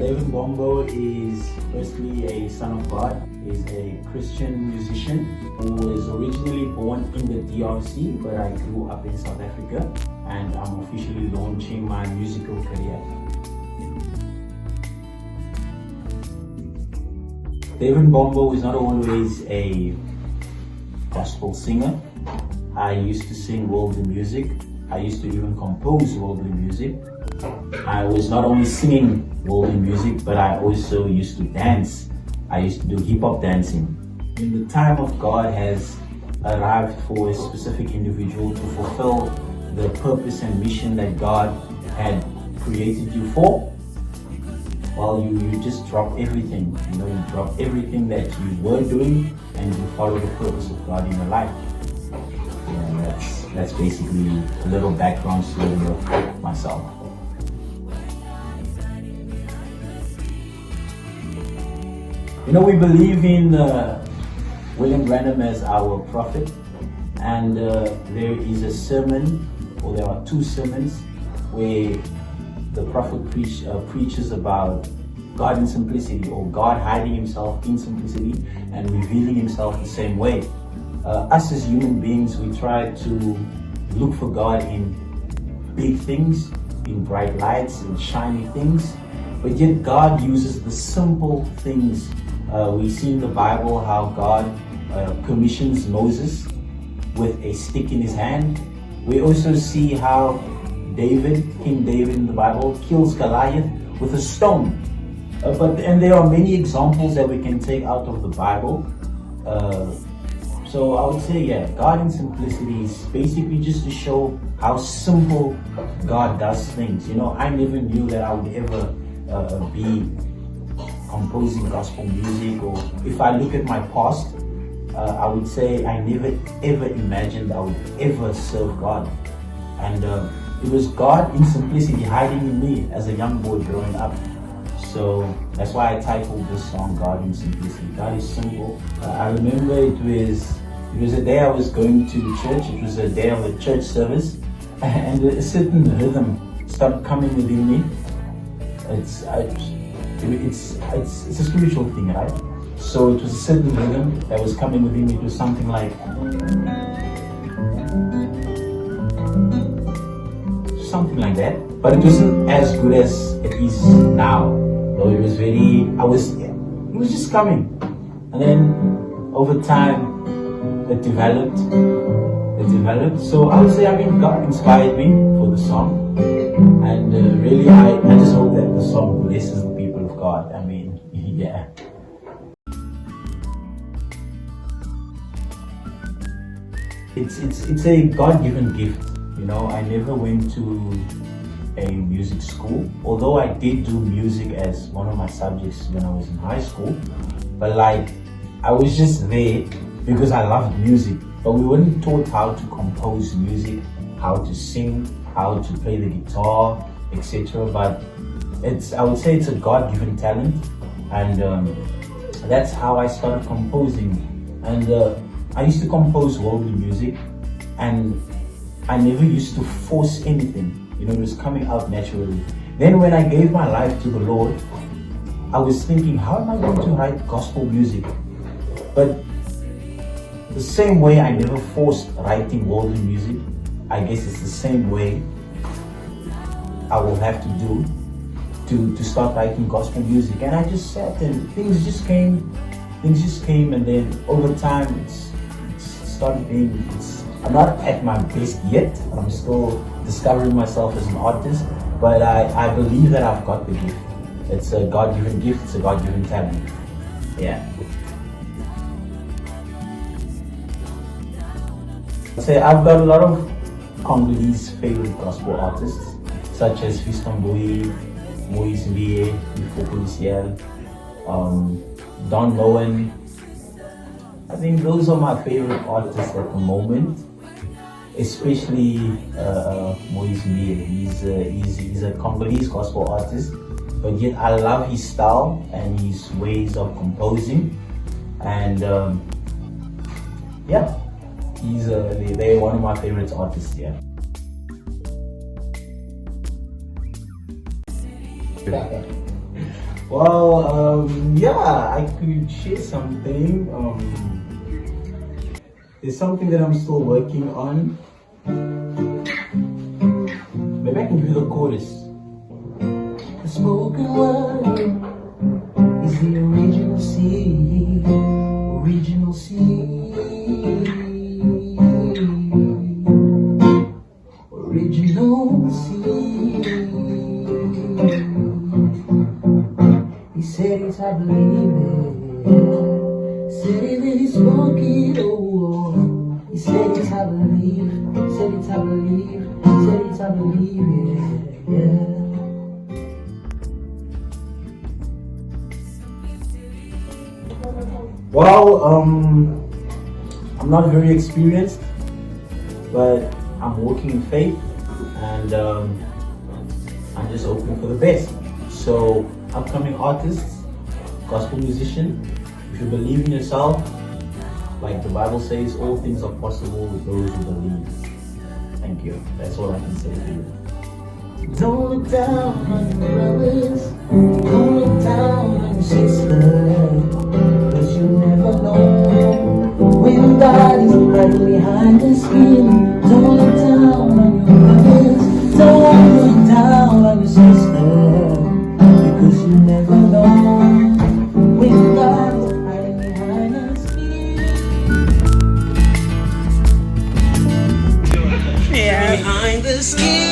David Mbombo is firstly a son of God. He's a Christian musician who was originally born in the DRC, but I grew up in South Africa, and I'm officially launching my musical career. David Mbombo is not always a gospel singer. I used to sing worldly music. I used to even compose worldly music. I was not only singing worldly music, but I also used to dance. I used to do hip-hop dancing. When the time of God has arrived for a specific individual to fulfill the purpose and mission that God had created you for, well, you just drop everything. You drop everything that you were doing and you follow the purpose of God in your life. Yeah, that's basically a little background story of myself. We believe in William Branham as our prophet, and there is a sermon, or there are two sermons, where the prophet preaches about God in simplicity, or God hiding himself in simplicity and revealing himself the same way. Us as human beings, we try to look for God in big things, in bright lights, in shiny things, but yet God uses the simple things. We see in the Bible how God commissions Moses with a stick in his hand. We also see how King David in the Bible kills Goliath with a stone. And there are many examples that we can take out of the Bible. So I would say, God in simplicity is basically just to show how simple God does things. I never knew that I would ever be composing gospel music, or if I look at my past, I would say I never ever imagined I would ever serve God. And it was God in simplicity hiding in me as a young boy growing up. So that's why I titled this song God in Simplicity. God is simple. I remember it was a day I was going to church. It was a day of a church service, and a certain rhythm started coming within me. It's a spiritual thing, right? So it was a certain rhythm that was coming within me. It was something like that, but it wasn't as good as it is now. So it was it was just coming, and then over time it developed. So I would say, God inspired me for the song, and really I just hope that the song blesses the people of God. Yeah. It's a God-given gift. I never went to a music school, although I did do music as one of my subjects when I was in high school. But I was just there because I loved music, but we weren't taught how to compose music, how to sing, how to play the guitar, etc. But I would say it's a God-given talent, and that's how I started composing. And I used to compose worldly music, and I never used to force anything. It was coming out naturally. Then when I gave my life to the Lord, I was thinking, how am I going to write gospel music? But the same way I never forced writing worldly music, I guess it's the same way I will have to do to start writing gospel music. And I just sat and things just came, and then over time it's started being, I'm not at my best yet. I'm still discovering myself as an artist, but I believe that I've got the gift. It's a God-given gift, it's a God-given talent. Yeah. I've got a lot of Congolese favorite gospel artists, such as Mbombo, Moise Mbie, Don Lowen. I think those are my favorite artists at the moment, especially Moise Mbie. He's a Congolese gospel artist, but yet I love his style and his ways of composing. And they're one of my favorite artists. Yeah. Well, yeah, I could share something. There's something that I'm still working on. Maybe I can give you the chorus. The spoken word is the original seed, original seed, original seed. He said it, I believe it. Said it, then he spoke it, oh. He said it, I believe. Said it, I believe. Said it, I believe it, yeah. Well, I'm not very experienced, but I'm walking in faith, and I'm just hoping for the best. So, upcoming artists, gospel musician, if you believe in yourself, like the Bible says, all things are possible with those who believe. Thank you. That's all I can say to you. Don't look down on your brothers, don't look down on your sisters, 'cause you never know when God is hiding behind the skin. Don't look down on your brothers, don't look down on your sisters, because you never know when God is hiding behind the skin. Yeah. Behind the skin.